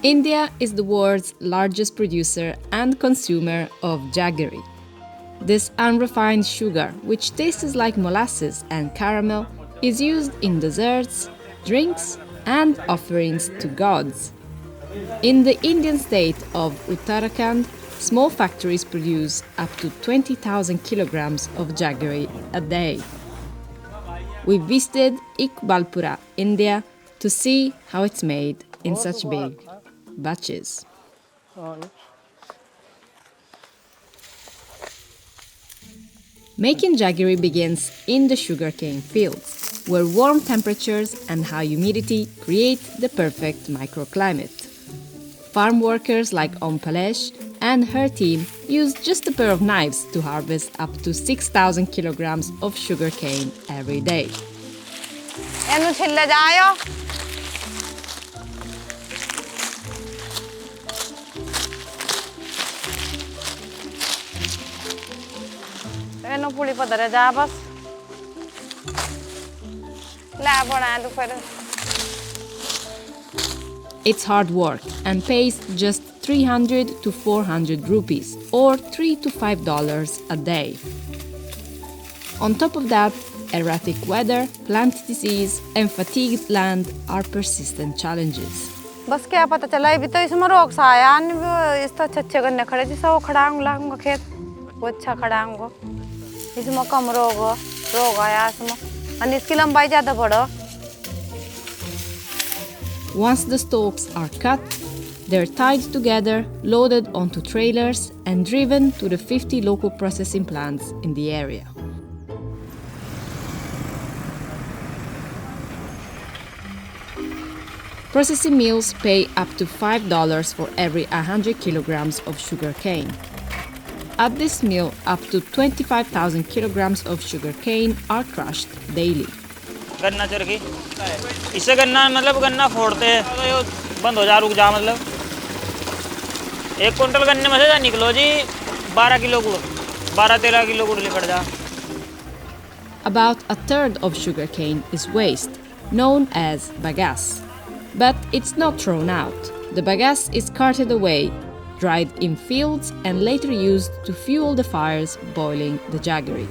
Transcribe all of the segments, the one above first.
India is the world's largest producer and consumer of jaggery. This unrefined sugar, which tastes like molasses and caramel, is used in desserts, drinks, and offerings to gods. In the Indian state of Uttarakhand, small factories produce up to 20,000 kilograms of jaggery a day. We visited Iqbalpura, India, to see how it's made in such big batches. Making jaggery begins in the sugarcane fields, where warm temperatures and high humidity create the perfect microclimate. Farm workers like Palesh and her team use just a pair of knives to harvest up to 6,000 kilograms of sugarcane every day. It's hard work and pays just 300 to 400 rupees or $3 to $5 a day. On top of that, erratic weather, plant disease, and fatigued land are persistent challenges. बस क्या पता चला अभी तो इसमें रोग सा आया नहीं इस तो अच्छे करने खड़े जिससे वो खड़ांग लांग खेत वो अच्छा खड़ांग को इसमें कम रोग आया इसमें और इसकी लंबाई ज़्यादा बढ़ो. Once the stalks are cut, they're tied together, loaded onto trailers, and driven to the 50 local processing plants in the area. Processing mills pay up to $5 for every 100 kilograms of sugar cane. At this mill, up to 25,000 kilograms of sugar cane are crushed daily. गन्ना चरखी इससे गन्ना मतलब गन्ना फोड़ते हैं तो ये बंद हो जा रुक जा मतलब 1 क्विंटल गन्ने में से निकलो जी 12 किलो गुड़ 12-13 किलो गुड़ निकल जा. About a third of sugarcane is waste, known as bagasse. But it's not thrown out. The bagasse is carted away, dried in fields, and later used to fuel the fires boiling the jaggery.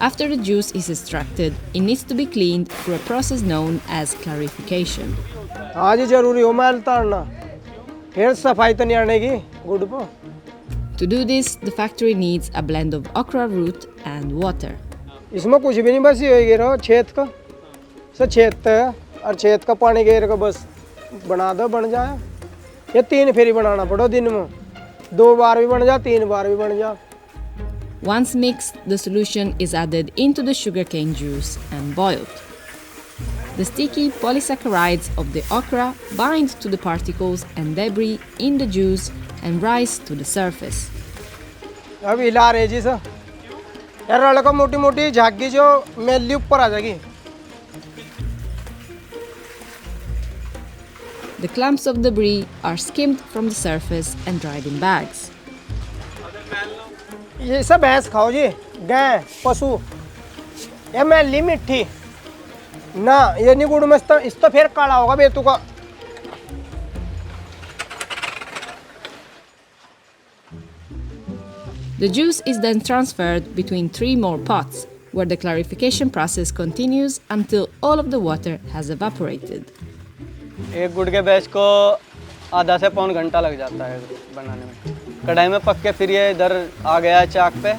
After the juice is extracted, it needs to be cleaned through a process known as clarification. To do this, the factory needs a blend of okra root and water. और छेद का पानी घेर के बस बना दो बन जाए. ये 3 फेरी बनाना पड़ो दिन में 2 बार भी बन जा 3 बार भी बन जा. Once mixed, the solution is added into the sugarcane juice and boiled. The sticky polysaccharides of the okra bind to the particles and debris in the juice and rise to the surface. अब हिला रहे जी sir यार वाले को मोटी मोटी झागी जो मेली ऊपर आ जाएगी. The clumps of debris are skimmed from the surface and dried in bags. ये सब भैंस खाओ जी गाय पशु ये मेली मिट्टी ना ये नहीं गुड़ में इस तो फिर काला होगा बेतु का. The juice is then transferred between 3 more pots, where the clarification process continues until all of the water has evaporated. एक गुड़ के बैच को आधा से पौन घंटा लग जाता है बनाने में. कढ़ाई में पक के फिर ये इधर आ गया चाक पे.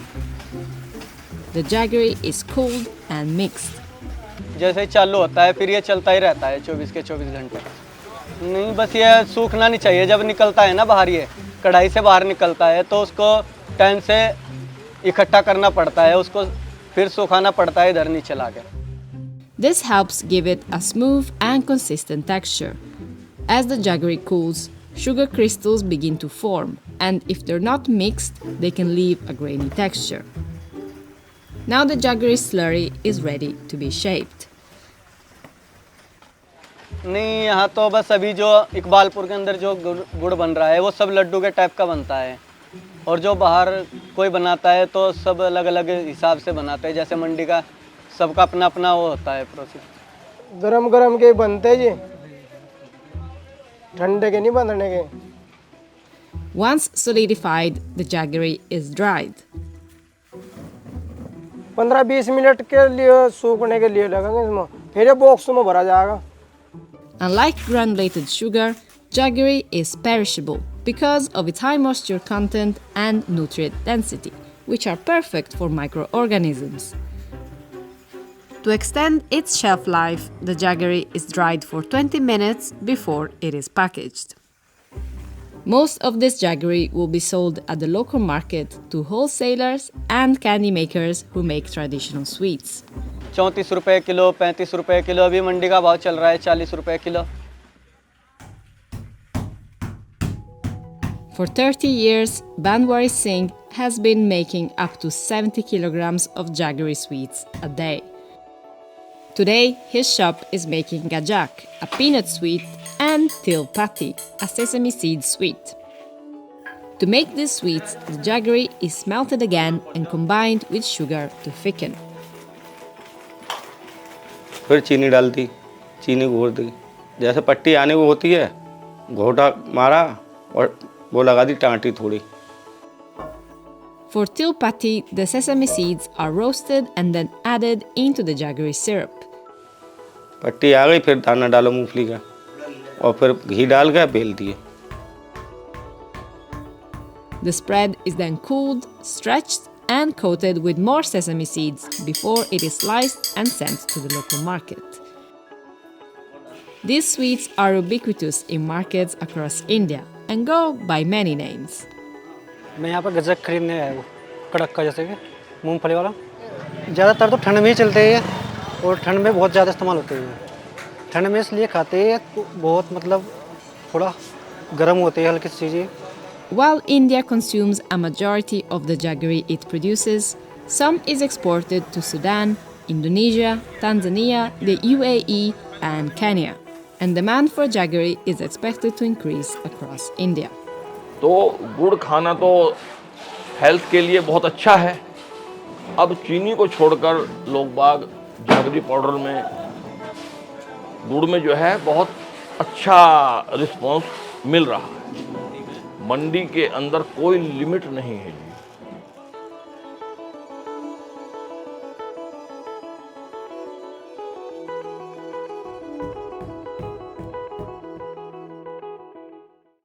The jaggery is cooled and mixed. जैसे ही चालू होता है फिर ये चलता ही रहता है 24 के 24 घंटे. नहीं बस ये सूखना नहीं चाहिए. जब निकलता है ना बाहर ये कढ़ाई से बाहर निकलता है तो उसको टाइम से इकट्ठा करना पड़ता है. उसको फिर सुखाना पड़ता है इधर नीचे ला के. This helps give it a smooth and consistent texture. As the jaggery cools, sugar crystals begin to form, and if they're not mixed, they can leave a grainy texture. Now the jaggery slurry is ready to be shaped. नहीं यहाँ तो बस अभी जो इकबालपुर के अंदर जो गुड़ बन रहा है वो सब लड्डू के टाइप का बनता है. और जो बाहर कोई बनाता है तो सब अलग अलग हिसाब से बनाते हैं. जैसे मंडी का सबका अपना अपना वो होता है प्रोसेस. गरम गरम के बनते जी ठंडे के नहीं बंधने के। Once solidified, the jaggery is dried. 15-20 minute के लिए सूखने के लिए लगेंगे इसमें, फिर ये बॉक्स में भरा जाएगा। Unlike granulated sugar, jaggery is perishable because of its high moisture content and nutrient density, which are perfect for microorganisms. To extend its shelf life, the jaggery is dried for 20 minutes before it is packaged. Most of this jaggery will be sold at the local market to wholesalers and candy makers who make traditional sweets. 34 रुपए kilo, 35 रुपए kilo, अभी मंडी का भाव चल रहा है 40 रुपए kilo. For 30 years, Banwari Singh has been making up to 70 kilograms of jaggery sweets a day. Today, his shop is making gajak, a peanut sweet, and til patti, a sesame seed sweet. To make these sweets, the jaggery is melted again and combined with sugar to thicken. फिर चीनी डाल दी, चीनी घोर दी, जैसे पट्टी आने को होती है, घोटा मारा और वो लगा दी टाँटी थोड़ी। For til patti, the sesame seeds are roasted and then added into the jaggery syrup. पट्टी आ गई, फिर दाना डालो मूंगफली का और फिर घी डाल के बेल दिए। The spread is then cooled, stretched, and coated with more sesame seeds before it is sliced and sent to the local market. These sweets are ubiquitous in markets across India and go by many names. मैं यहाँ पर गजक खरीदने आया हूँ, कड़क का, जैसे कि मूंगफली वाला। ज़्यादातर तो ठंड में ही चलते हैं और ठंड में बहुत ज़्यादा इस्तेमाल होते हैं। ठंड में इसलिए खाते हैं तो बहुत मतलब थोड़ा गर्म होते हैं हल्की सी चीज़ें। While India consumes a majority of the jaggery it produces, some is exported to Sudan, Indonesia, Tanzania, the UAE, and Kenya. And demand for jaggery is expected to increase across India. तो गुड़ खाना तो health के लिए बहुत अच्छा है। अब चीनी को छोड़कर लोग बाग जैगरी पाउडर में, गुड़ में जो है बहुत अच्छा रिस्पॉन्स मिल रहा है। मंडी के अंदर कोई लिमिट नहीं है।